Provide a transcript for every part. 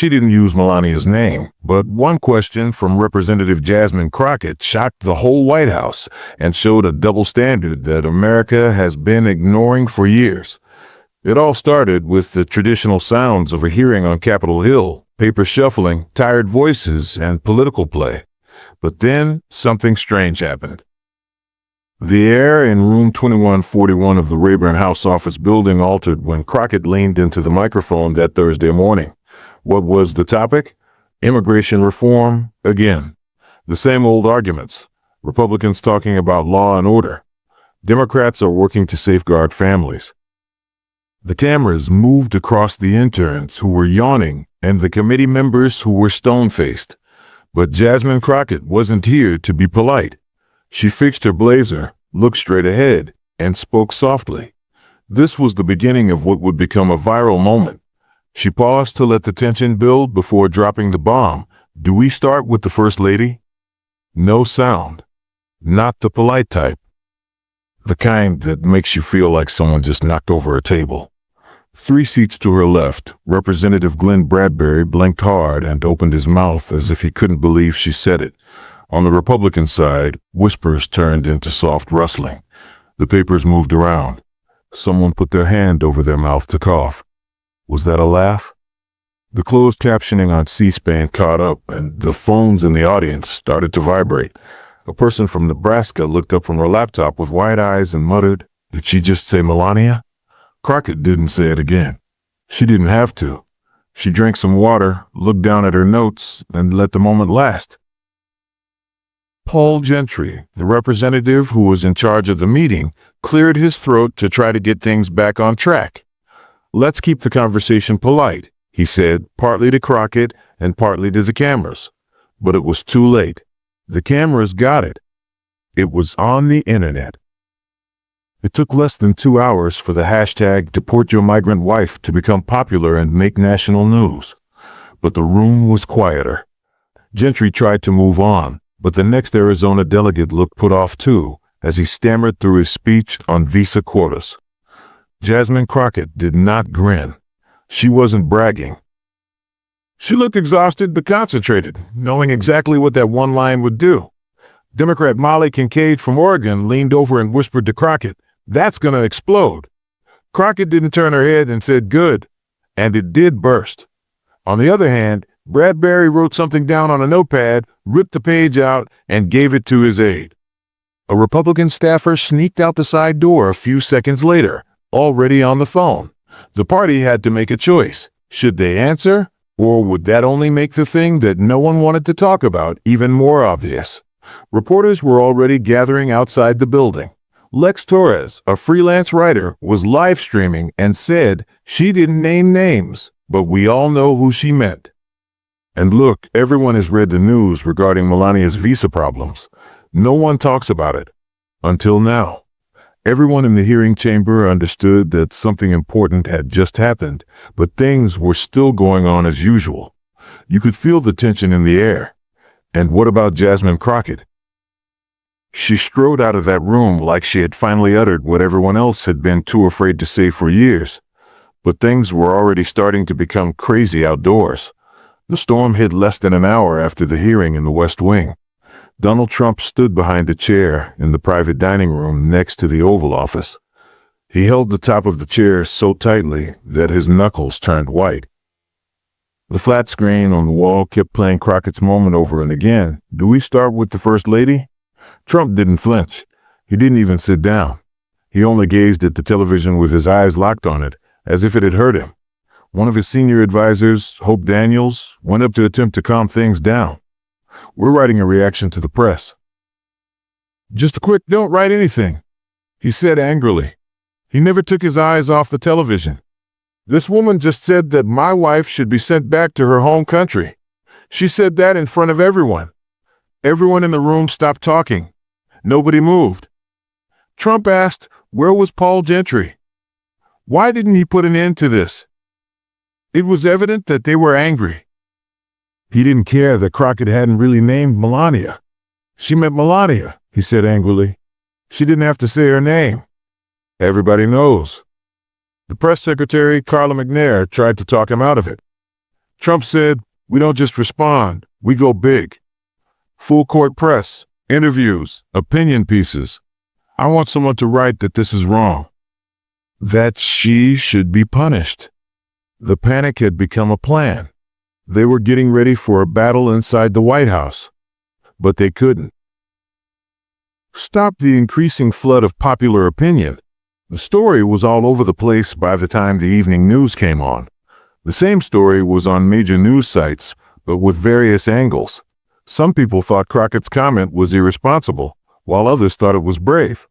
She didn't use Melania's name, but one question from Representative Jasmine Crockett shocked the whole White House and showed a double standard that America has been ignoring for years. It all started with the traditional sounds of a hearing on Capitol Hill, paper shuffling, tired voices, and political play. But then something strange happened. The air in room 2141 of the Rayburn House office building altered when Crockett leaned into the microphone that Thursday morning. What was the topic? Immigration reform again. The same old arguments. Republicans talking about law and order. Democrats are working to safeguard families. The cameras moved across the interns who were yawning and the committee members who were stone-faced. But Jasmine Crockett wasn't here to be polite. She fixed her blazer, looked straight ahead, and spoke softly. This was the beginning of what would become a viral moment. She paused to let the tension build before dropping the bomb. Do we start with the First Lady? No sound. Not the polite type. The kind that makes you feel like someone just knocked over a table. 3 seats to her left, Representative Glenn Bradbury blinked hard and opened his mouth as if he couldn't believe she said it. On the Republican side, whispers turned into soft rustling. The papers moved around. Someone put their hand over their mouth to cough. Was that a laugh? The closed captioning on C-SPAN caught up, and the phones in the audience started to vibrate. A person from Nebraska looked up from her laptop with wide eyes and muttered, "Did she just say Melania?" Crockett didn't say it again. She didn't have to. She drank some water, looked down at her notes, and let the moment last. Paul Gentry, the representative who was in charge of the meeting, cleared his throat to try to get things back on track. "Let's keep the conversation polite," he said, partly to Crockett and partly to the cameras. But it was too late. The cameras got it. It was on the internet. It took less than 2 hours for the hashtag Deport Your Migrant Wife to become popular and make national news. But the room was quieter. Gentry tried to move on, but the next Arizona delegate looked put off too, as he stammered through his speech on visa quotas. Jasmine Crockett did not grin. She wasn't bragging. She looked exhausted but concentrated, knowing exactly what that one line would do. Democrat Molly Kincaid from Oregon leaned over and whispered to Crockett, "That's gonna explode." Crockett didn't turn her head and said, "Good," and it did burst. On the other hand, Bradbury wrote something down on a notepad, ripped the page out, and gave it to his aide. A Republican staffer sneaked out the side door a few seconds later, already on the phone. The party had to make a choice. Should they answer, or would that only make the thing that no one wanted to talk about even more obvious? Reporters were already gathering outside the building. Lex Torres, a freelance writer, was live streaming and said she didn't name names, but we all know who she meant. And look, everyone has read the news regarding Melania's visa problems. No one talks about it. Until now. Everyone in the hearing chamber understood that something important had just happened, but things were still going on as usual. You could feel the tension in the air. And what about Jasmine Crockett? She strode out of that room like she had finally uttered what everyone else had been too afraid to say for years. But things were already starting to become crazy outdoors. The storm hit less than an hour after the hearing in the West Wing. Donald Trump stood behind a chair in the private dining room next to the Oval Office. He held the top of the chair so tightly that his knuckles turned white. The flat screen on the wall kept playing Crockett's moment over and again. "Do we start with the First Lady?" Trump didn't flinch. He didn't even sit down. He only gazed at the television with his eyes locked on it, as if it had hurt him. One of his senior advisors, Hope Daniels, went up to attempt to calm things down. "We're writing a reaction to the press." "Just a quick, don't write anything," he said angrily. He never took his eyes off the television. "This woman just said that my wife should be sent back to her home country. She said that in front of everyone. Everyone in the room stopped talking. Nobody moved. Trump asked, where was Paul Gentry? Why didn't he put an end to this? It was evident that they were angry. He didn't care that Crockett hadn't really named Melania. She meant Melania, he said angrily. She didn't have to say her name. Everybody knows. The press secretary, Carla McNair, tried to talk him out of it. Trump said, "We don't just respond, we go big." Full court press, interviews, opinion pieces. I want someone to write that this is wrong, that she should be punished. The panic had become a plan. They were getting ready for a battle inside the White House, but they couldn't stop the increasing flood of popular opinion. The story was all over the place by the time the evening news came on. The same story was on major news sites, but with various angles. Some people thought Crockett's comment was irresponsible, while others thought it was brave.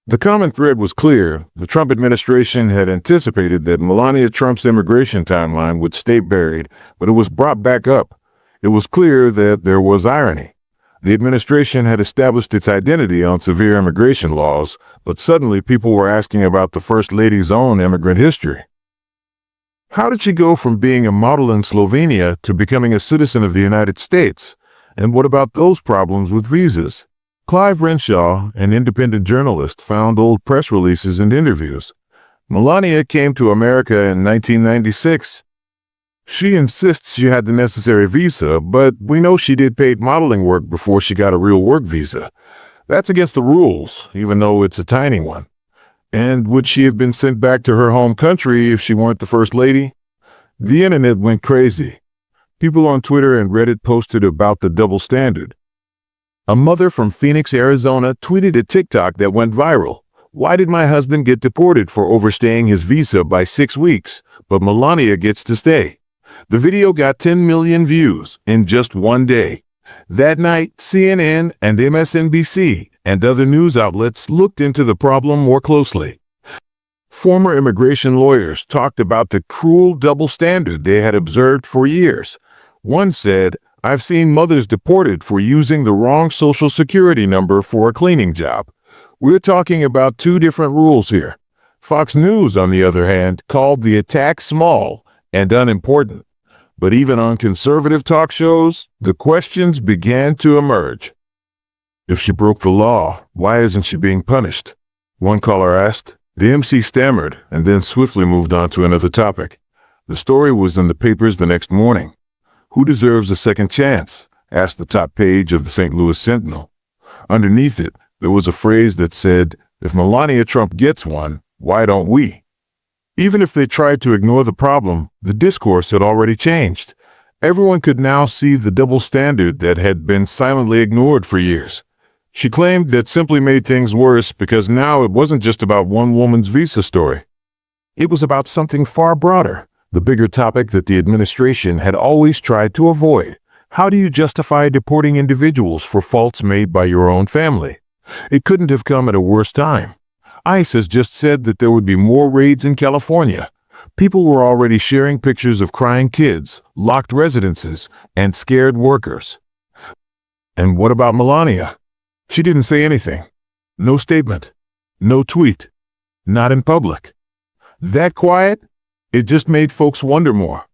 The common thread was clear. The Trump administration had anticipated that Melania Trump's immigration timeline would stay buried, but it was brought back up. It was clear that there was irony. The administration had established its identity on severe immigration laws, but suddenly people were asking about the First Lady's own immigrant history. How did she go from being a model in Slovenia to becoming a citizen of the United States? And what about those problems with visas? Clive Renshaw, an independent journalist, found old press releases and interviews. Melania came to America in 1996. She insists she had the necessary visa, but we know she did paid modeling work before she got a real work visa. That's against the rules, even though it's a tiny one. And would she have been sent back to her home country if she weren't the First Lady? The internet went crazy. People on Twitter and Reddit posted about the double standard. A mother from Phoenix, Arizona, tweeted a TikTok that went viral. "Why did my husband get deported for overstaying his visa by 6 weeks, but Melania gets to stay?" The video got 10 million views in just one day. That night, CNN and MSNBC and other news outlets looked into the problem more closely. Former immigration lawyers talked about the cruel double standard they had observed for years. One said, "I've seen mothers deported for using the wrong social security number for a cleaning job." We're talking about two different rules here. Fox News, on the other hand, called the attack small and unimportant. But even on conservative talk shows, the questions began to emerge. If she broke the law, why isn't she being punished? One caller asked. The MC stammered and then swiftly moved on to another topic. The story was in the papers the next morning. "Who deserves a second chance?" asked the top page of the St. Louis Sentinel. Underneath it, there was a phrase that said, "If Melania Trump gets one, why don't we?" Even if they tried to ignore the problem, the discourse had already changed. Everyone could now see the double standard that had been silently ignored for years. She claimed that simply made things worse because now it wasn't just about one woman's visa story. It was about something far broader, the bigger topic that the administration had always tried to avoid. How do you justify deporting individuals for faults made by your own family? It couldn't have come at a worse time. ICE has just said that there would be more raids in California. People were already sharing pictures of crying kids, locked residences, and scared workers. And what about Melania? She didn't say anything. No statement. No tweet. Not in public. That quiet? It just made folks wonder more.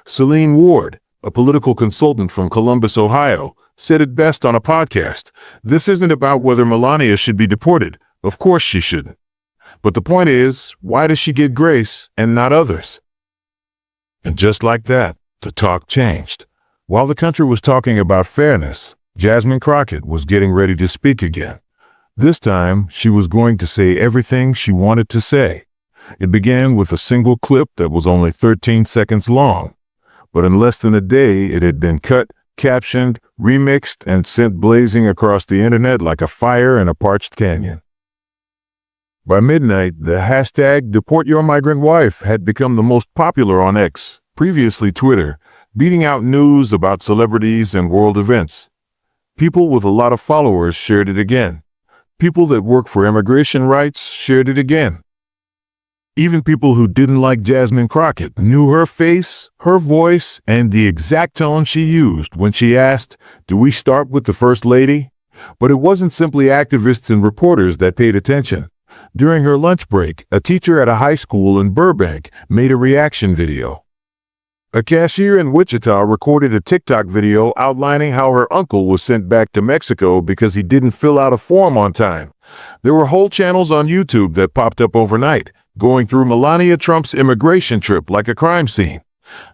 Celine Ward, a political consultant from Columbus, Ohio, said it best on a podcast. "This isn't about whether Melania should be deported. Of course she shouldn't. But the point is, why does she get grace and not others?" And just like that, the talk changed. While the country was talking about fairness, Jasmine Crockett was getting ready to speak again. This time, she was going to say everything she wanted to say. It began with a single clip that was only 13 seconds long. But in less than a day, it had been cut, captioned, remixed, and sent blazing across the internet like a fire in a parched canyon. By midnight, the hashtag #DeportYourMigrantWife had become the most popular on X, previously Twitter, beating out news about celebrities and world events. People with a lot of followers shared it again. People that work for immigration rights shared it again. Even people who didn't like Jasmine Crockett knew her face, her voice, and the exact tone she used when she asked, "Do we start with the First Lady?" But it wasn't simply activists and reporters that paid attention. During her lunch break, a teacher at a high school in Burbank made a reaction video. A cashier in Wichita recorded a TikTok video outlining how her uncle was sent back to Mexico because he didn't fill out a form on time. There were whole channels on YouTube that popped up overnight, going through Melania Trump's immigration trip like a crime scene.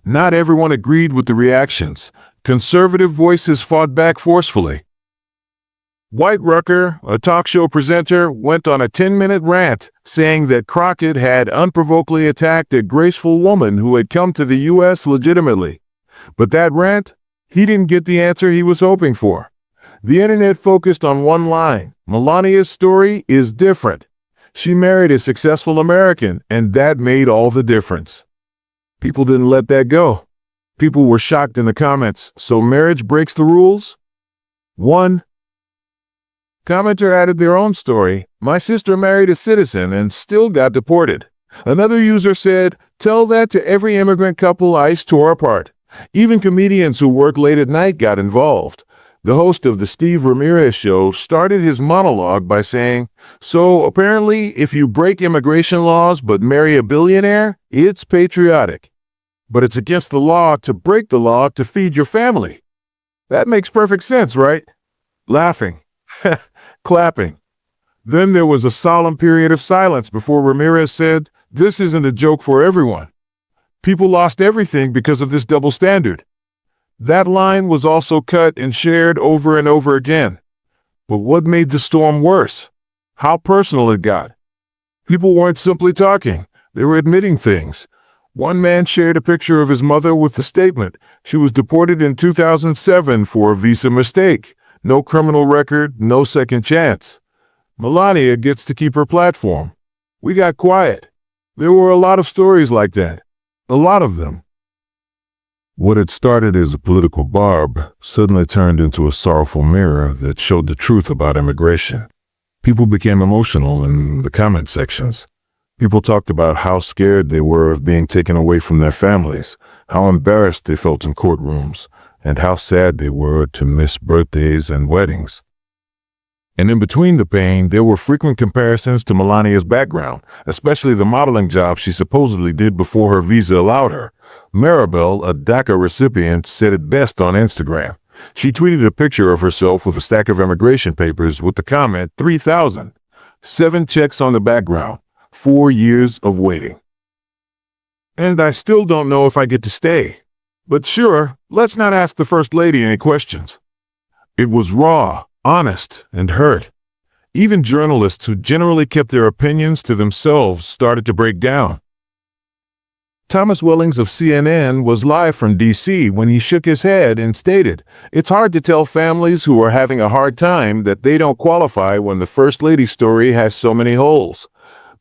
Not everyone agreed with the reactions. Conservative voices fought back forcefully. White Rucker, a talk show presenter, went on a 10-minute rant saying that Crockett had unprovokedly attacked a graceful woman who had come to the U.S. legitimately. But that rant, he didn't get the answer he was hoping for. The internet focused on one line. Melania's story is different. She married a successful American, and that made all the difference. People didn't let that go. People were shocked in the comments. So marriage breaks the rules? One commenter added their own story. My sister married a citizen and still got deported. Another user said, tell that to every immigrant couple ICE tore apart. Even comedians who work late at night got involved. The host of the Steve Ramirez show started his monologue by saying, so apparently if you break immigration laws but marry a billionaire, it's patriotic. But it's against the law to break the law to feed your family. That makes perfect sense, right? Laughing. Clapping. Then there was a solemn period of silence before Ramirez said, this isn't a joke for everyone. People lost everything because of this double standard. That line was also cut and shared over and over again. But what made the storm worse? How personal it got. People weren't simply talking. They were admitting things. One man shared a picture of his mother with the statement, she was deported in 2007 for a visa mistake. No criminal record, no second chance. Melania gets to keep her platform. We got quiet. There were a lot of stories like that. A lot of them. What had started as a political barb suddenly turned into a sorrowful mirror that showed the truth about immigration. People became emotional in the comment sections. People talked about how scared they were of being taken away from their families, how embarrassed they felt in courtrooms, and how sad they were to miss birthdays and weddings. And in between the pain, there were frequent comparisons to Melania's background, especially the modeling job she supposedly did before her visa allowed her. Maribel, a DACA recipient, said it best on Instagram. She tweeted a picture of herself with a stack of immigration papers with the comment, 3,000. 7 checks on the background. 4 years of waiting. And I still don't know if I get to stay. But sure, let's not ask the First Lady any questions. It was raw, honest, and hurt. Even journalists who generally kept their opinions to themselves started to break down. Thomas Wellings of CNN was live from D.C. when he shook his head and stated, it's hard to tell families who are having a hard time that they don't qualify when the First Lady's story has so many holes.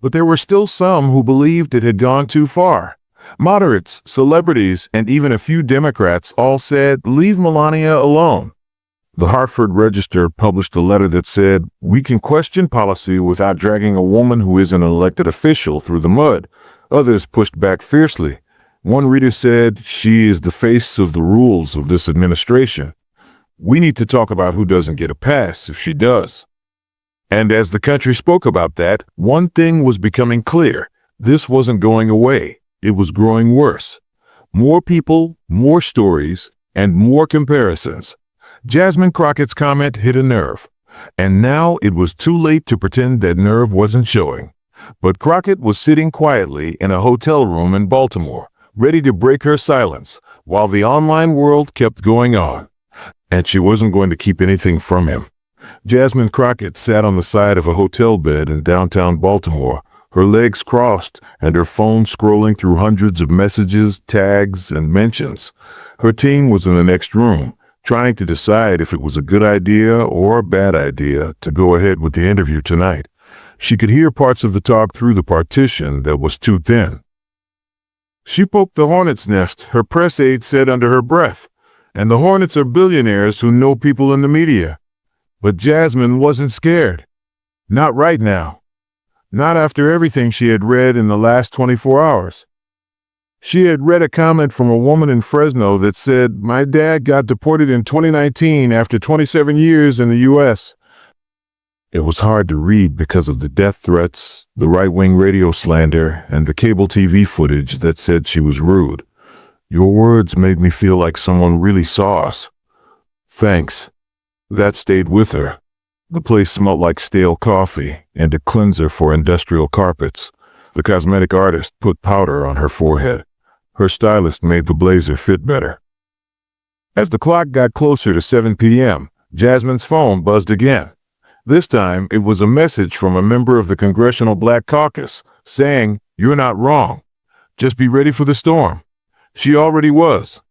But there were still some who believed it had gone too far. Moderates, celebrities, and even a few Democrats all said, leave Melania alone. The Hartford Register published a letter that said, we can question policy without dragging a woman who is an elected official through the mud. Others pushed back fiercely. One reader said, she is the face of the rules of this administration. We need to talk about who doesn't get a pass if she does. And as the country spoke about that, one thing was becoming clear. This wasn't going away. It was growing worse. More people, more stories, and more comparisons. Jasmine Crockett's comment hit a nerve. And now it was too late to pretend that nerve wasn't showing. But Crockett was sitting quietly in a hotel room in Baltimore, ready to break her silence, while the online world kept going on. And she wasn't going to keep anything from him. Jasmine Crockett sat on the side of a hotel bed in downtown Baltimore, her legs crossed and her phone scrolling through hundreds of messages, tags, and mentions. Her team was in the next room, trying to decide if it was a good idea or a bad idea to go ahead with the interview tonight. She could hear parts of the talk through the partition that was too thin. She poked the hornet's nest, her press aide said under her breath. And the hornets are billionaires who know people in the media. But Jasmine wasn't scared. Not right now. Not after everything she had read in the last 24 hours. She had read a comment from a woman in Fresno that said, my dad got deported in 2019 after 27 years in the U.S. It was hard to read because of the death threats, the right-wing radio slander, and the cable TV footage that said she was rude. Your words made me feel like someone really saw us. Thanks. That stayed with her. The place smelled like stale coffee and a cleanser for industrial carpets. The cosmetic artist put powder on her forehead. Her stylist made the blazer fit better. As the clock got closer to 7 p.m., Jasmine's phone buzzed again. This time, it was a message from a member of the Congressional Black Caucus saying, "You're not wrong. Just be ready for the storm." She already was.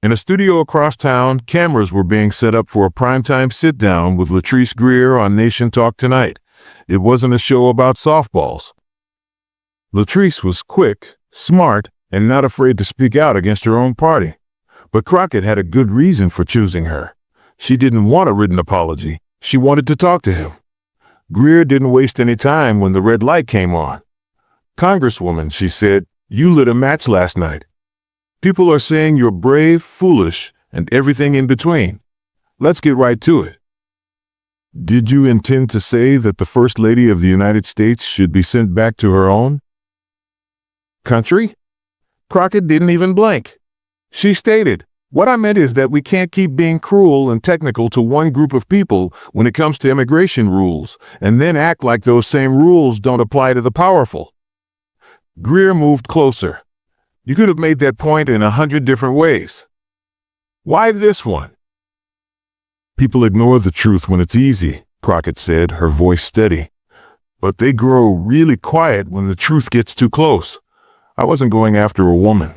In a studio across town, cameras were being set up for a primetime sit-down with Latrice Greer on Nation Talk Tonight. It wasn't a show about softballs. Latrice was quick, smart, and not afraid to speak out against her own party. But Crockett had a good reason for choosing her. She didn't want a written apology. She wanted to talk to him. Greer didn't waste any time when the red light came on. "Congresswoman," she said, "you lit a match last night. People are saying you're brave, foolish, and everything in between. Let's get right to it. Did you intend to say that the First Lady of the United States should be sent back to her own country?" Crockett didn't even blink. She stated, "What I meant is that we can't keep being cruel and technical to one group of people when it comes to immigration rules, and then act like those same rules don't apply to the powerful." Greer moved closer. "You could have made that point in 100 different ways. Why this one?" "People ignore the truth when it's easy," Crockett said, her voice steady. "But they grow really quiet when the truth gets too close. I wasn't going after a woman.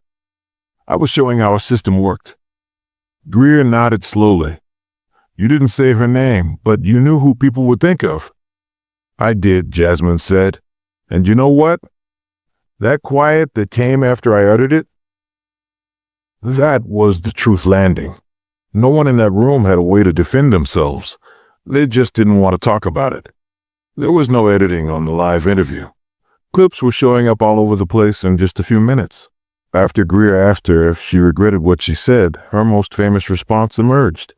I was showing how a system worked." Greer nodded slowly. "You didn't say her name, but you knew who people would think of." "I did," Jasmine said. "And you know what? That quiet that came after I uttered it, that was the truth landing. No one in that room had a way to defend themselves. They just didn't want to talk about it. There was no editing on the live interview. Clips were showing up all over the place in just a few minutes. After Greer asked her if she regretted what she said, her most famous response emerged.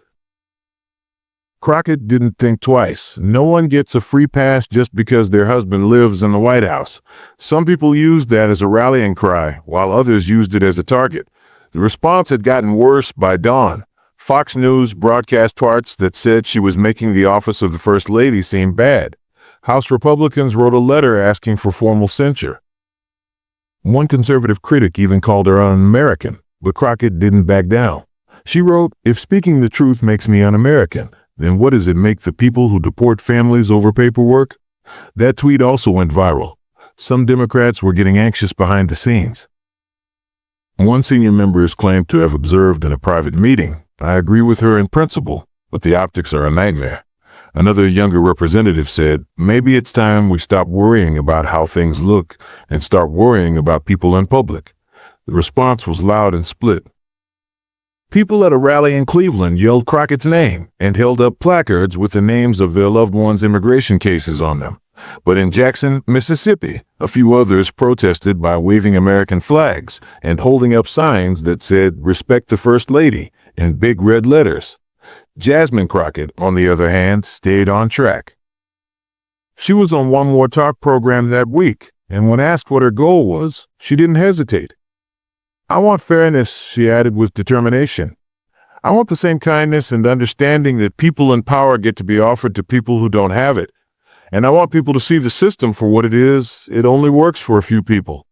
Crockett didn't think twice. No one gets a free pass just because their husband lives in the White House. Some people used that as a rallying cry, while others used it as a target. The response had gotten worse by dawn. Fox News broadcast parts that said she was making the office of the First Lady seem bad. House Republicans wrote a letter asking for formal censure. One conservative critic even called her un-American, but Crockett didn't back down. She wrote, "If speaking the truth makes me un-American, then what does it make the people who deport families over paperwork?" That tweet also went viral. Some Democrats were getting anxious behind the scenes. One senior member is claimed to have observed in a private meeting, "I agree with her in principle, but the optics are a nightmare." Another younger representative said, "Maybe it's time we stop worrying about how things look and start worrying about people in public." The response was loud and split. People at a rally in Cleveland yelled Crockett's name and held up placards with the names of their loved ones' immigration cases on them. But in Jackson, Mississippi, a few others protested by waving American flags and holding up signs that said, "Respect the First Lady," in big red letters. Jasmine Crockett, on the other hand, stayed on track. She was on one more talk program that week, and when asked what her goal was, she didn't hesitate. "I want fairness," she added with determination. "I want the same kindness and understanding that people in power get to be offered to people who don't have it. And I want people to see the system for what it is. It only works for a few people."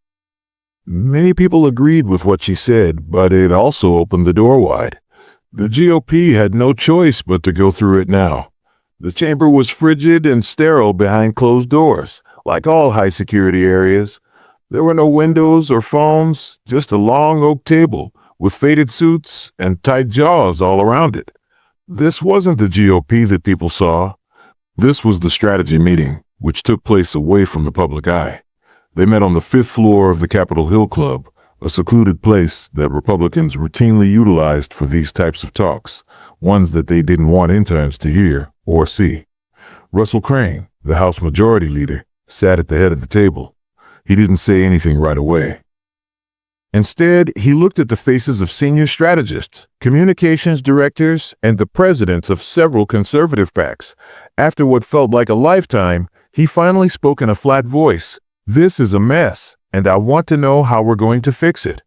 Many people agreed with what she said, but it also opened the door wide. The GOP had no choice but to go through it now. The chamber was frigid and sterile behind closed doors, like all high-security areas. There were no windows or phones, just a long oak table with faded suits and tight jaws all around it. This wasn't the GOP that people saw. This was the strategy meeting, which took place away from the public eye. They met on the 5th floor of the Capitol Hill Club, a secluded place that Republicans routinely utilized for these types of talks, ones that they didn't want interns to hear or see. Russell Crane, the House Majority Leader, sat at the head of the table. He didn't say anything right away. Instead, he looked at the faces of senior strategists, communications directors, and the presidents of several conservative PACs. After what felt like a lifetime, he finally spoke in a flat voice. "This is a mess, and I want to know how we're going to fix it."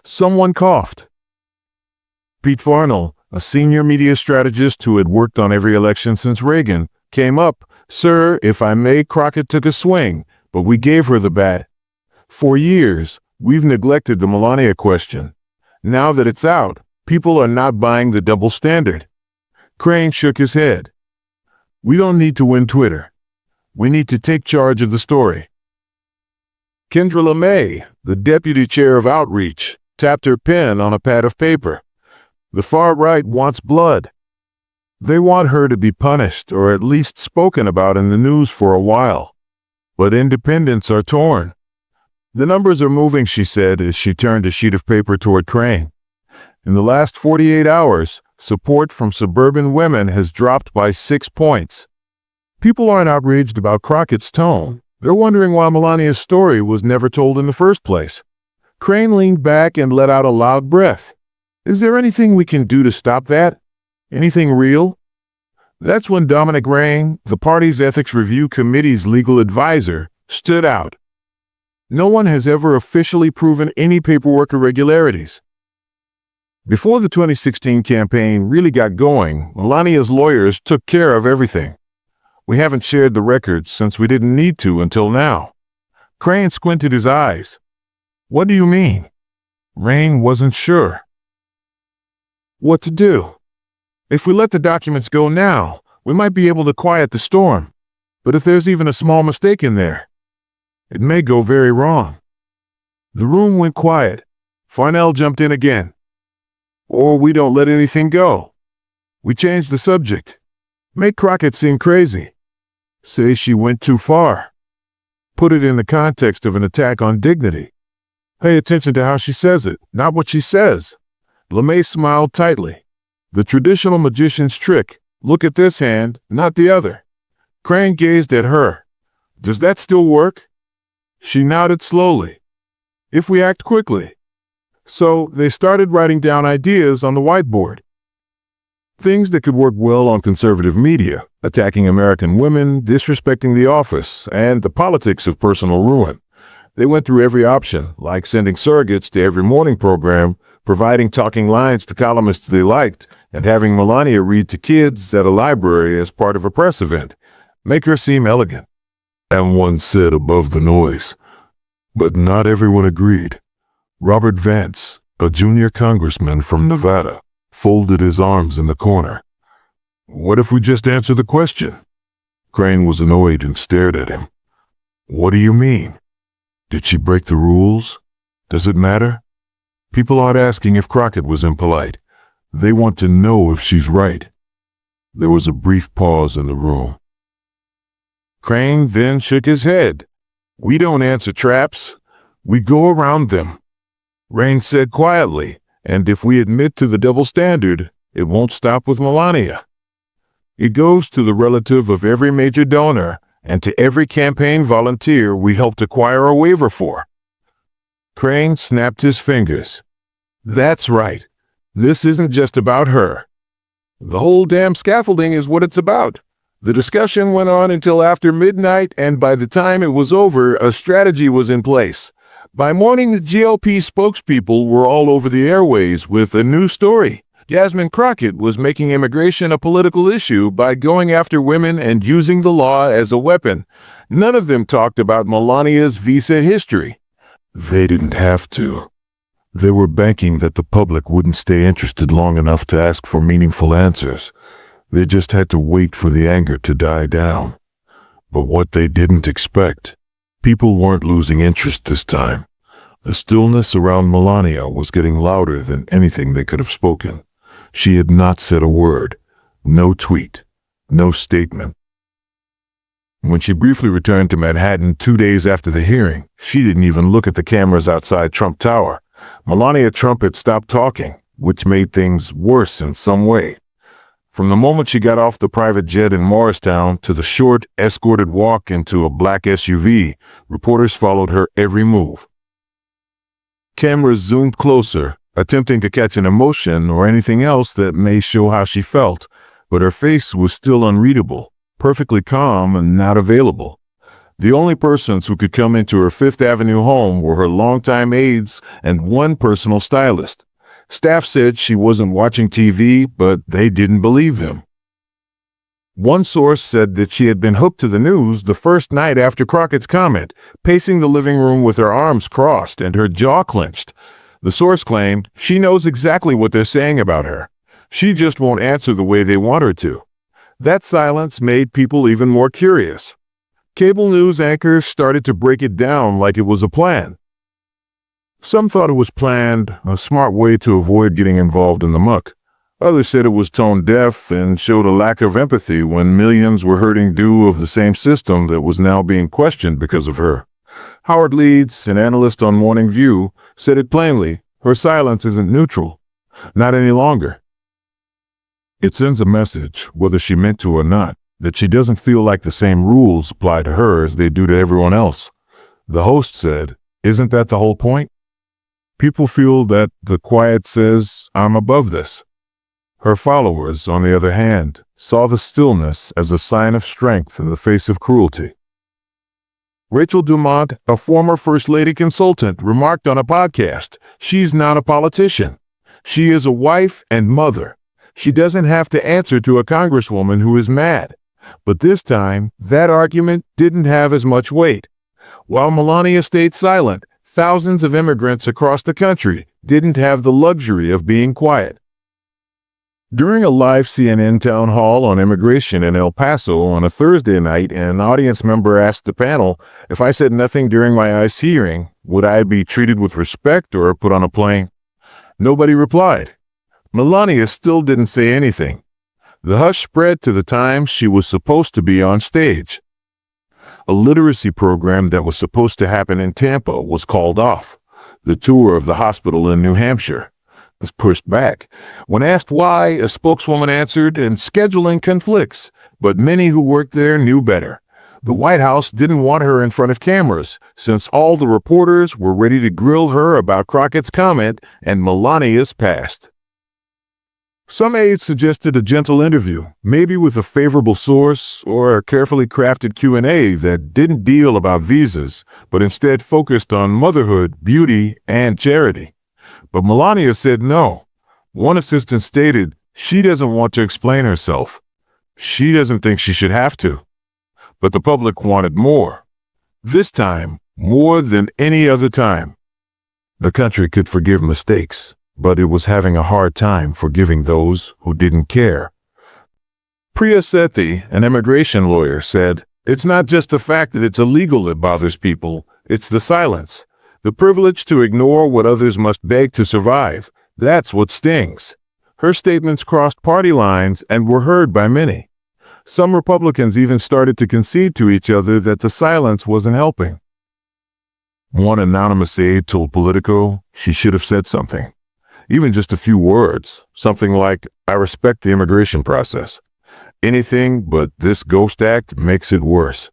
Someone coughed. Pete Farnell, a senior media strategist who had worked on every election since Reagan, came up. "Sir, if I may, Crockett took a swing, but we gave her the bat. For years, We've neglected the Melania question. Now that it's out, people are not buying the double standard. Crane shook his head. We don't need to win Twitter. We need to take charge of the story. Kendra LeMay, the deputy chair of Outreach, tapped her pen on a pad of paper. The far right wants blood. They want her to be punished or at least spoken about in the news for a while. But independents are torn. The numbers are moving, she said as she turned a sheet of paper toward Crane. In the last 48 hours, support from suburban women has dropped by 6 points. People aren't outraged about Crockett's tone. They're wondering why Melania's story was never told in the first place. Crane leaned back and let out a loud breath. Is there anything we can do to stop that? Anything real? That's when Dominic Rain, the party's Ethics Review Committee's legal advisor, stood out. No one has ever officially proven any paperwork irregularities. Before the 2016 campaign really got going, Melania's lawyers took care of everything. We haven't shared the records since we didn't need to until now. Crane squinted his eyes. What do you mean? Rain wasn't sure what to do. If we let the documents go now, we might be able to quiet the storm. But if there's even a small mistake in there, it may go very wrong. The room went quiet. Farnell jumped in again. Or we don't let anything go. We change the subject. Make Crockett seem crazy. Say she went too far. Put it in the context of an attack on dignity. Pay attention to how she says it, not what she says. LeMay smiled tightly. The traditional magician's trick. Look at this hand, not the other. Crane gazed at her. Does that still work? She nodded slowly. If we act quickly. So they started writing down ideas on the whiteboard. Things that could work well on conservative media, attacking American women, disrespecting the office, and the politics of personal ruin. They went through every option, like sending surrogates to every morning program, providing talking lines to columnists they liked, and having Melania read to kids at a library as part of a press event. Make her seem elegant. And one said above the noise. But not everyone agreed. Robert Vance, a junior congressman from Nevada, folded his arms in the corner. What if we just answer the question? Crane was annoyed and stared at him. What do you mean? Did she break the rules? Does it matter? People aren't asking if Crockett was impolite. They want to know if she's right. There was a brief pause in the room. Crane then shook his head. We don't answer traps. We go around them. Rain said quietly, and if we admit to the double standard, it won't stop with Melania. It goes to the relative of every major donor and to every campaign volunteer we helped acquire a waiver for. Crane snapped his fingers. That's right. This isn't just about her. The whole damn scaffolding is what it's about. The discussion went on until after midnight, and by the time it was over, a strategy was in place. By morning, the GOP spokespeople were all over the airways with a new story. Jasmine Crockett was making immigration a political issue by going after women and using the law as a weapon. None of them talked about Melania's visa history. They didn't have to. They were banking that the public wouldn't stay interested long enough to ask for meaningful answers. They just had to wait for the anger to die down. But what they didn't expect, people weren't losing interest this time. The stillness around Melania was getting louder than anything they could have spoken. She had not said a word, no tweet, no statement. When she briefly returned to Manhattan 2 days after the hearing, she didn't even look at the cameras outside Trump Tower. Melania Trump had stopped talking, which made things worse in some way. From the moment she got off the private jet in Morristown to the short, escorted walk into a black SUV, reporters followed her every move. Cameras zoomed closer, attempting to catch an emotion or anything else that may show how she felt, but her face was still unreadable, perfectly calm and not available. The only persons who could come into her Fifth Avenue home were her longtime aides and one personal stylist. Staff said she wasn't watching TV, but they didn't believe them. One source said that she had been hooked to the news the first night after Crockett's comment, pacing the living room with her arms crossed and her jaw clenched. The source claimed she knows exactly what they're saying about her. She just won't answer the way they want her to. That silence made people even more curious. Cable news anchors started to break it down like it was a plan. Some thought it was planned, a smart way to avoid getting involved in the muck. Others said it was tone deaf and showed a lack of empathy when millions were hurting due of the same system that was now being questioned because of her. Howard Leeds, an analyst on Morning View, said it plainly: her silence isn't neutral. Not any longer. It sends a message, whether she meant to or not, that she doesn't feel like the same rules apply to her as they do to everyone else. The host said, "Isn't that the whole point? People feel that the quiet says, I'm above this." Her followers, on the other hand, saw the stillness as a sign of strength in the face of cruelty. Rachel Dumont, a former First Lady consultant, remarked on a podcast, "She's not a politician. She is a wife and mother. She doesn't have to answer to a congresswoman who is mad." But this time, that argument didn't have as much weight. While Melania stayed silent, thousands of immigrants across the country didn't have the luxury of being quiet. During a live CNN town hall on immigration in El Paso on a Thursday night, an audience member asked the panel, if I said nothing during my ICE hearing, would I be treated with respect or put on a plane? Nobody replied. Melania still didn't say anything. The hush spread to the time she was supposed to be on stage. A literacy program that was supposed to happen in Tampa was called off. The tour of the hospital in New Hampshire was pushed back. When asked why, a spokeswoman answered, and scheduling conflicts, but many who worked there knew better. The White House didn't want her in front of cameras, since all the reporters were ready to grill her about Crockett's comment and Melania's past. Some aides suggested a gentle interview, maybe with a favorable source or a carefully crafted Q&A that didn't deal about visas, but instead focused on motherhood, beauty, and charity. But Melania said no. One assistant stated she doesn't want to explain herself. She doesn't think she should have to. But the public wanted more. This time, more than any other time. The country could forgive mistakes, but it was having a hard time forgiving those who didn't care. Priya Sethi, an immigration lawyer, said, "It's not just the fact that it's illegal that bothers people, it's the silence. The privilege to ignore what others must beg to survive. That's what stings." Her statements crossed party lines and were heard by many. Some Republicans even started to concede to each other that the silence wasn't helping. One anonymous aide told Politico she should have said something. Even just a few words, something like, "I respect the immigration process. Anything but this ghost act makes it worse."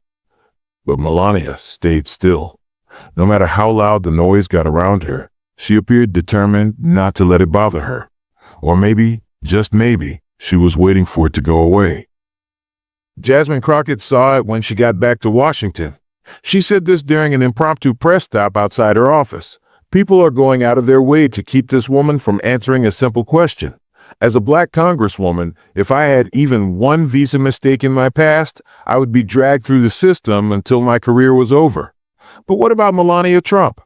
But Melania stayed still. No matter how loud the noise got around her, she appeared determined not to let it bother her. Or maybe, just maybe, she was waiting for it to go away. Jasmine Crockett saw it when she got back to Washington. She said this during an impromptu press stop outside her office. People are going out of their way to keep this woman from answering a simple question. As a black congresswoman, if I had even one visa mistake in my past, I would be dragged through the system until my career was over. But what about Melania Trump?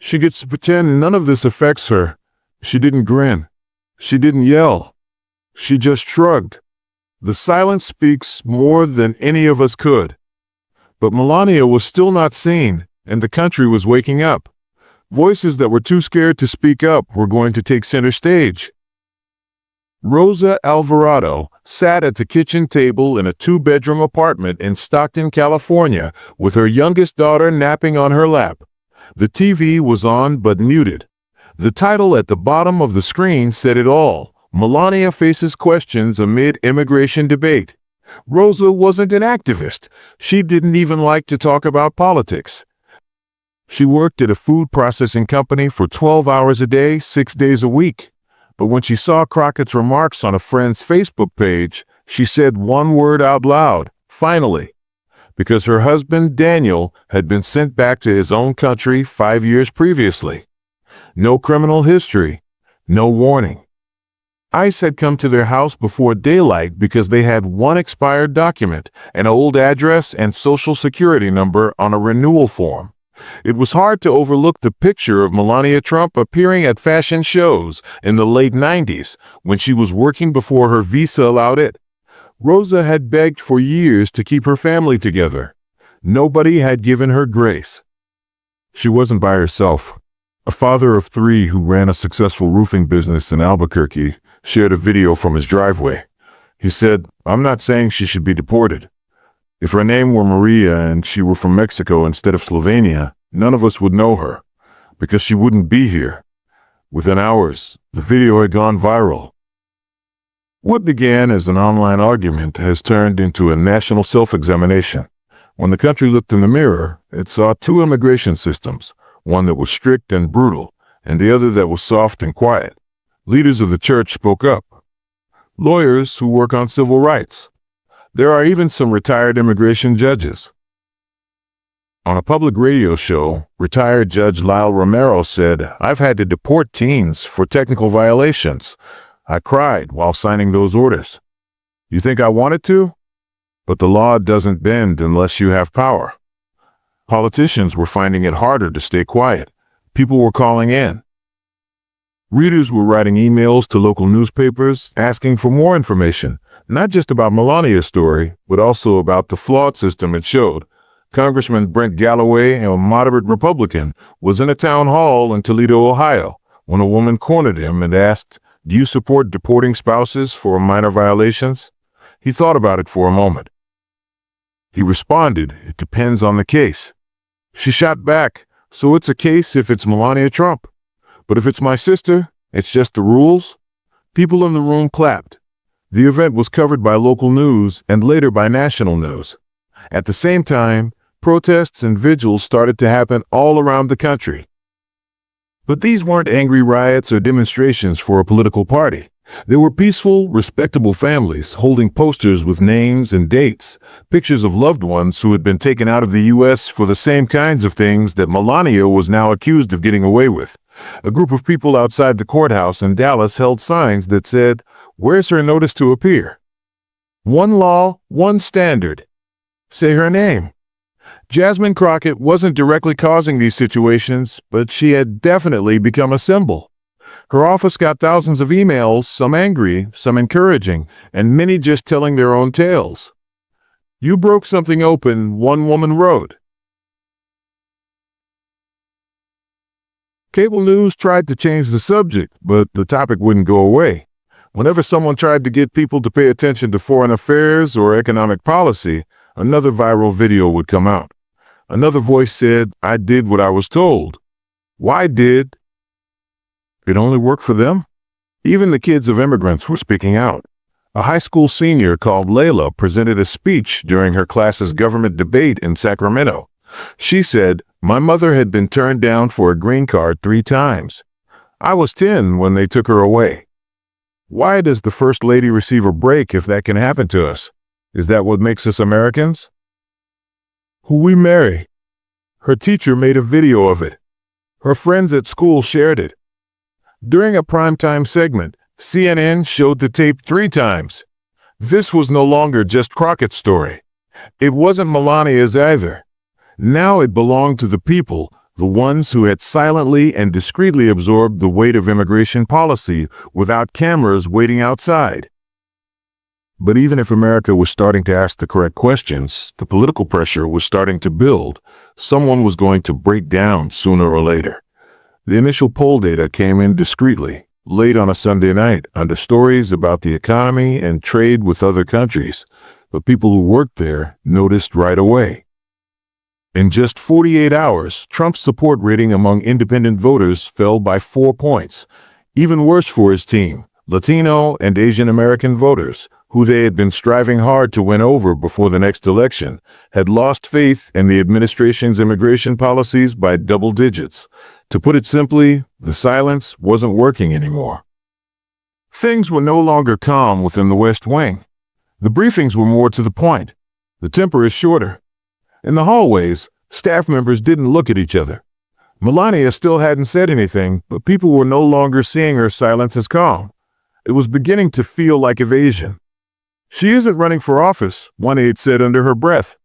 She gets to pretend none of this affects her. She didn't grin. She didn't yell. She just shrugged. The silence speaks more than any of us could. But Melania was still not seen, and the country was waking up. Voices that were too scared to speak up were going to take center stage. Rosa Alvarado sat at the kitchen table in a two-bedroom apartment in Stockton, California, with her youngest daughter napping on her lap. The TV was on but muted. The title at the bottom of the screen said it all: Melania faces questions amid immigration debate. Rosa wasn't an activist. She didn't even like to talk about politics. She worked at a food processing company for 12 hours a day, 6 days a week. But when she saw Crockett's remarks on a friend's Facebook page, she said one word out loud: finally. Because her husband, Daniel, had been sent back to his own country 5 years previously. No criminal history, no warning. ICE had come to their house before daylight because they had one expired document, an old address and social security number on a renewal form. It was hard to overlook the picture of Melania Trump appearing at fashion shows in the late 90s when she was working before her visa allowed it. Rosa had begged for years to keep her family together. Nobody had given her grace. She wasn't by herself. A father of 3 who ran a successful roofing business in Albuquerque shared a video from his driveway. He said, "I'm not saying she should be deported. If her name were Maria and she were from Mexico instead of Slovenia, none of us would know her, because she wouldn't be here." Within hours, the video had gone viral. What began as an online argument has turned into a national self-examination. When the country looked in the mirror, it saw 2 immigration systems, one that was strict and brutal, and the other that was soft and quiet. Leaders of the church spoke up. Lawyers who work on civil rights. There are even some retired immigration judges. On a public radio show, retired Judge Lyle Romero said, "I've had to deport teens for technical violations. I cried while signing those orders. You think I wanted to? But the law doesn't bend unless you have power." Politicians were finding it harder to stay quiet. People were calling in. Readers were writing emails to local newspapers asking for more information, not just about Melania's story, but also about the flawed system it showed. Congressman Brent Galloway, a moderate Republican, was in a town hall in Toledo, Ohio, when a woman cornered him and asked, "Do you support deporting spouses for minor violations?" He thought about it for a moment. He responded, "It depends on the case." She shot back, "So it's a case if it's Melania Trump. But if it's my sister, it's just the rules?" People in the room clapped. The event was covered by local news and later by national news. At the same time, protests and vigils started to happen all around the country. But these weren't angry riots or demonstrations for a political party. They were peaceful, respectable families holding posters with names and dates, pictures of loved ones who had been taken out of the U.S. for the same kinds of things that Melania was now accused of getting away with. A group of people outside the courthouse in Dallas held signs that said, "Where's her notice to appear? One law, one standard. Say her name." Jasmine Crockett wasn't directly causing these situations, but she had definitely become a symbol. Her office got thousands of emails, some angry, some encouraging, and many just telling their own tales. "You broke something open," one woman wrote. Cable news tried to change the subject, but the topic wouldn't go away. Whenever someone tried to get people to pay attention to foreign affairs or economic policy, another viral video would come out. Another voice said, "I did what I was told." Why did? It only worked for them? Even the kids of immigrants were speaking out. A high school senior called Layla presented a speech during her class's government debate in Sacramento. She said, "My mother had been turned down for a green card 3 times. I was 10 when they took her away. Why does the First Lady receive a break if that can happen to us? Is that what makes us Americans?" Who we marry. Her teacher made a video of it. Her friends at school shared it. During a primetime segment, CNN showed the tape 3 times. This was no longer just Crockett's story. It wasn't Melania's either. Now it belonged to the people, the ones who had silently and discreetly absorbed the weight of immigration policy without cameras waiting outside. But even if America was starting to ask the correct questions, the political pressure was starting to build. Someone was going to break down sooner or later. The initial poll data came in discreetly, late on a Sunday night, under stories about the economy and trade with other countries. But people who worked there noticed right away. In just 48 hours, Trump's support rating among independent voters fell by 4 points. Even worse for his team, Latino and Asian American voters, who they had been striving hard to win over before the next election, had lost faith in the administration's immigration policies by double digits. To put it simply, the silence wasn't working anymore. Things were no longer calm within the West Wing. The briefings were more to the point. The temper is shorter. In the hallways, staff members didn't look at each other. Melania still hadn't said anything, but people were no longer seeing her silence as calm. It was beginning to feel like evasion. "She isn't running for office," one aide said under her breath.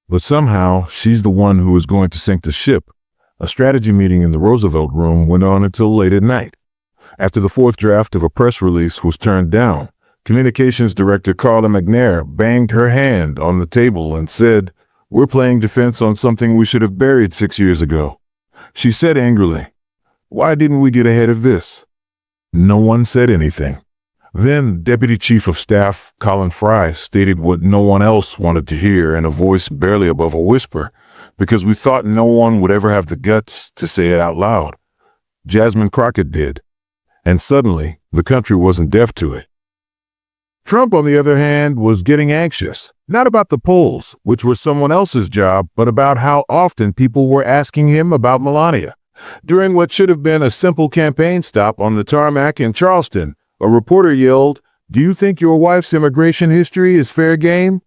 "But somehow, she's the one who is going to sink the ship." A strategy meeting in the Roosevelt Room went on until late at night. After the fourth draft of a press release was turned down, Communications Director Carla McNair banged her hand on the table and said, "We're playing defense on something we should have buried 6 years ago." She said angrily, "Why didn't we get ahead of this?" No one said anything. Then Deputy Chief of Staff Colin Fry stated what no one else wanted to hear in a voice barely above a whisper, because we thought no one would ever have the guts to say it out loud. Jasmine Crockett did. And suddenly, the country wasn't deaf to it. Trump, on the other hand, was getting anxious, not about the polls, which were someone else's job, but about how often people were asking him about Melania. During what should have been a simple campaign stop on the tarmac in Charleston, a reporter yelled, "Do you think your wife's immigration history is fair game?"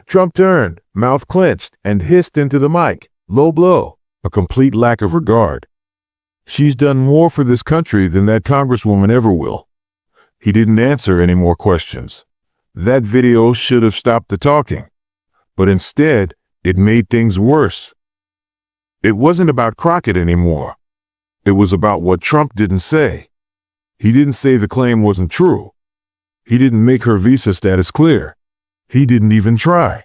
Trump turned, mouth clenched, and hissed into the mic, "Low blow," a complete lack of regard. "She's done more for this country than that congresswoman ever will." He didn't answer any more questions. That video should have stopped the talking. But instead, it made things worse. It wasn't about Crockett anymore. It was about what Trump didn't say. He didn't say the claim wasn't true. He didn't make her visa status clear. He didn't even try.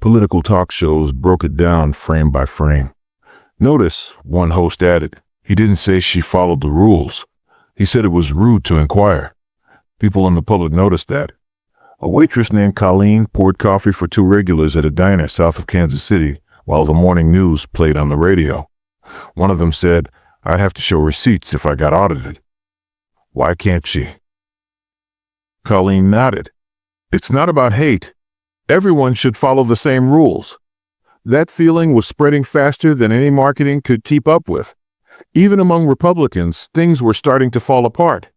Political talk shows broke it down frame by frame. "Notice," one host added, "he didn't say she followed the rules. He said it was rude to inquire." People in the public noticed that. A waitress named Colleen poured coffee for 2 regulars at a diner south of Kansas City while the morning news played on the radio. One of them said, "I'd have to show receipts if I got audited." "Why can't she?" Colleen nodded. "It's not about hate. Everyone should follow the same rules." That feeling was spreading faster than any marketing could keep up with. Even among Republicans, things were starting to fall apart.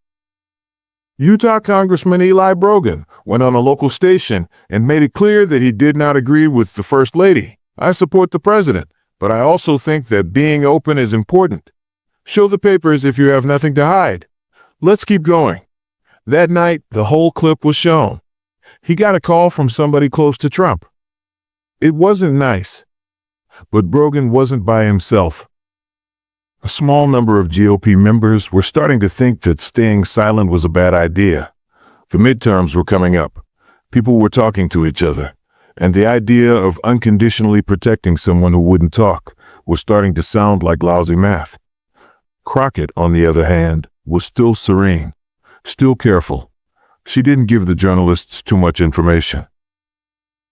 Utah Congressman Eli Brogan went on a local station and made it clear that he did not agree with the First Lady. "I support the president, but I also think that being open is important. Show the papers if you have nothing to hide. Let's keep going." That night, the whole clip was shown. He got a call from somebody close to Trump. It wasn't nice. But Brogan wasn't by himself. A small number of GOP members were starting to think that staying silent was a bad idea. The midterms were coming up. People were talking to each other, and the idea of unconditionally protecting someone who wouldn't talk was starting to sound like lousy math. Crockett, on the other hand, was still serene, still careful. She didn't give the journalists too much information.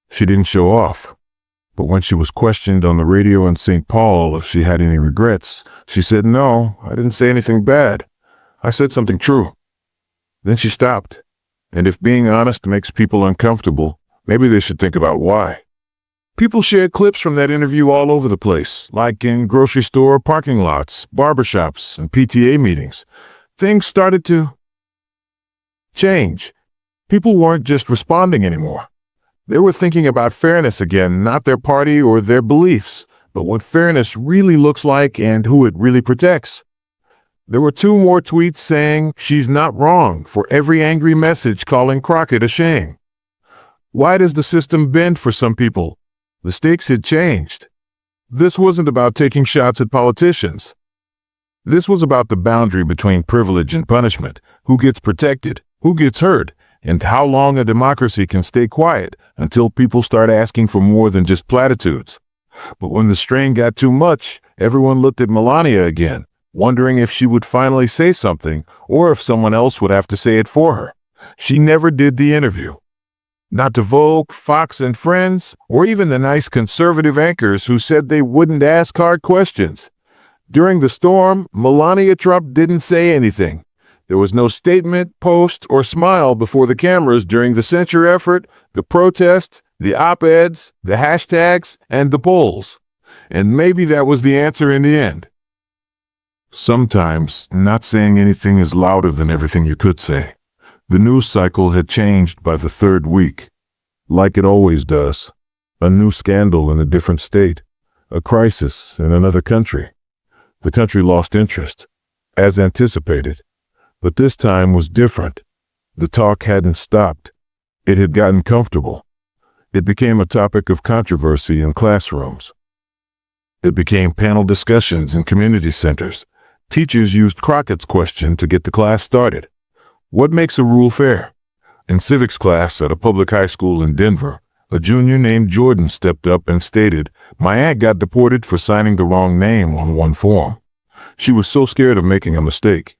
She didn't show off. But when she was questioned on the radio in St. Paul if she had any regrets, she said, "No, I didn't say anything bad. I said something true." Then she stopped. And if being honest makes people uncomfortable, maybe they should think about why. People shared clips from that interview all over the place, like in grocery store parking lots, barbershops, and PTA meetings. Things started to change. People weren't just responding anymore. They were thinking about fairness again, not their party or their beliefs, but what fairness really looks like and who it really protects. There were 2 more tweets saying, "She's not wrong," for every angry message calling Crockett a shame. Why does the system bend for some people? The stakes had changed. This wasn't about taking shots at politicians. This was about the boundary between privilege and punishment, who gets protected, who gets hurt, and how long a democracy can stay quiet until people start asking for more than just platitudes. But when the strain got too much, everyone looked at Melania again, wondering if she would finally say something or if someone else would have to say it for her. She never did the interview. Not to Vogue, Fox and Friends, or even the nice conservative anchors who said they wouldn't ask hard questions. During the storm, Melania Trump didn't say anything. There was no statement, post, or smile before the cameras during the censure effort, the protests, the op-eds, the hashtags, and the polls. And maybe that was the answer in the end. Sometimes, not saying anything is louder than everything you could say. The news cycle had changed by the 3rd week. Like it always does. A new scandal in a different state. A crisis in another country. The country lost interest. As anticipated. But this time was different. The talk hadn't stopped. It had gotten comfortable. It became a topic of controversy in classrooms. It became panel discussions in community centers. Teachers used Crockett's question to get the class started. What makes a rule fair? In civics class at a public high school in Denver, a junior named Jordan stepped up and stated, "My aunt got deported for signing the wrong name on one form. She was so scared of making a mistake."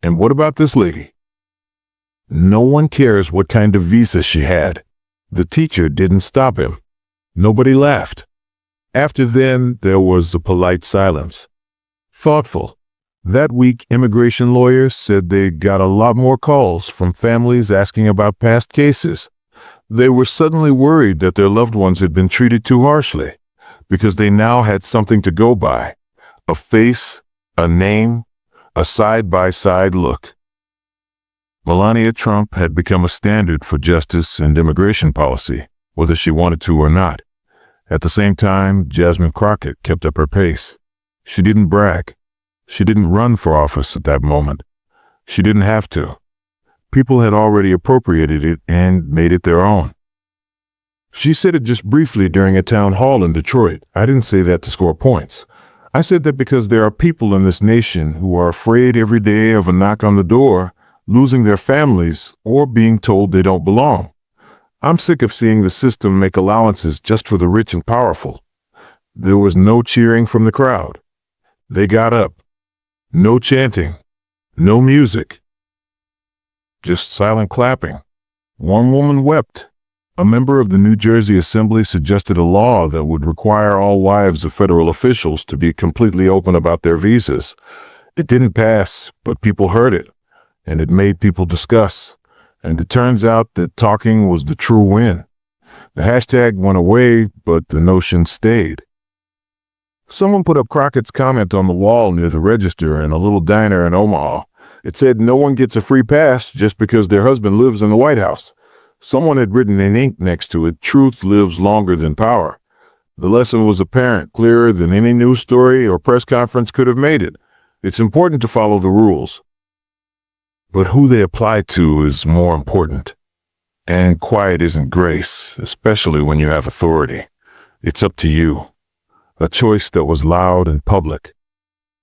And what about this lady? No one cares what kind of visa she had. The teacher didn't stop him. Nobody laughed. After then, there was a polite silence. Thoughtful. That week, immigration lawyers said they got a lot more calls from families asking about past cases. They were suddenly worried that their loved ones had been treated too harshly, because they now had something to go by. A face, a name, a side-by-side look. Melania Trump had become a standard for justice and immigration policy, whether she wanted to or not. At the same time, Jasmine Crockett kept up her pace. She didn't brag. She didn't run for office at that moment. She didn't have to. People had already appropriated it and made it their own. She said it just briefly during a town hall in Detroit. I didn't say that to score points. I said that because there are people in this nation who are afraid every day of a knock on the door, losing their families, or being told they don't belong. I'm sick of seeing the system make allowances just for the rich and powerful. There was no cheering from the crowd. They got up. No chanting. No music. Just silent clapping. One woman wept. A member of the New Jersey Assembly suggested a law that would require all wives of federal officials to be completely open about their visas. It didn't pass, but people heard it, and it made people discuss. And it turns out that talking was the true win. The hashtag went away, but the notion stayed. Someone put up Crockett's comment on the wall near the register in a little diner in Omaha. It said no one gets a free pass just because their husband lives in the White House. Someone had written in ink next to it, "Truth lives longer than power." The lesson was apparent, clearer than any news story or press conference could have made it. It's important to follow the rules, but who they apply to is more important. And quiet isn't grace, especially when you have authority. It's up to you. A choice that was loud and public.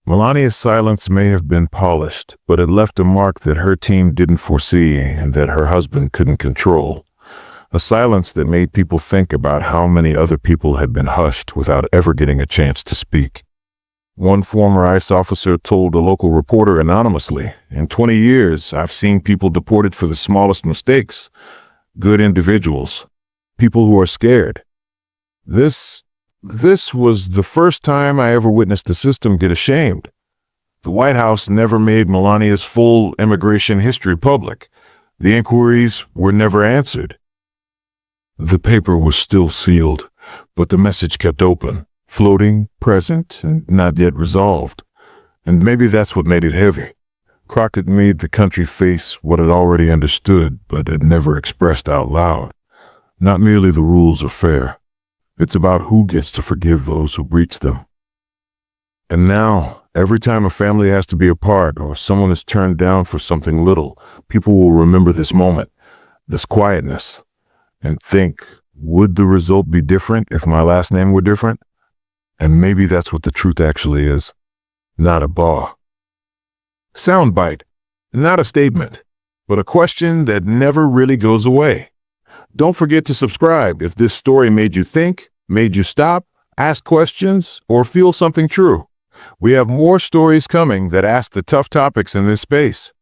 Melania's silence may have been polished, but it left a mark that her team didn't foresee and that her husband couldn't control. A silence that made people think about how many other people had been hushed without ever getting a chance to speak. One former ICE officer told a local reporter anonymously, "In 20 years, I've seen people deported for the smallest mistakes. Good individuals. People who are scared. This was the first time I ever witnessed the system get ashamed." The White House never made Melania's full immigration history public. The inquiries were never answered. The paper was still sealed, but the message kept open, floating, present, and not yet resolved. And maybe that's what made it heavy. Crockett made the country face what it already understood, but had never expressed out loud. Not merely the rules are fair. It's about who gets to forgive those who breach them. And now, every time a family has to be apart or someone is turned down for something little, people will remember this moment, this quietness, and think, would the result be different if my last name were different? And maybe that's what the truth actually is. Not a bar. Soundbite. Not a statement, but a question that never really goes away. Don't forget to subscribe if this story made you think, made you stop, ask questions, or feel something true. We have more stories coming that ask the tough topics in this space.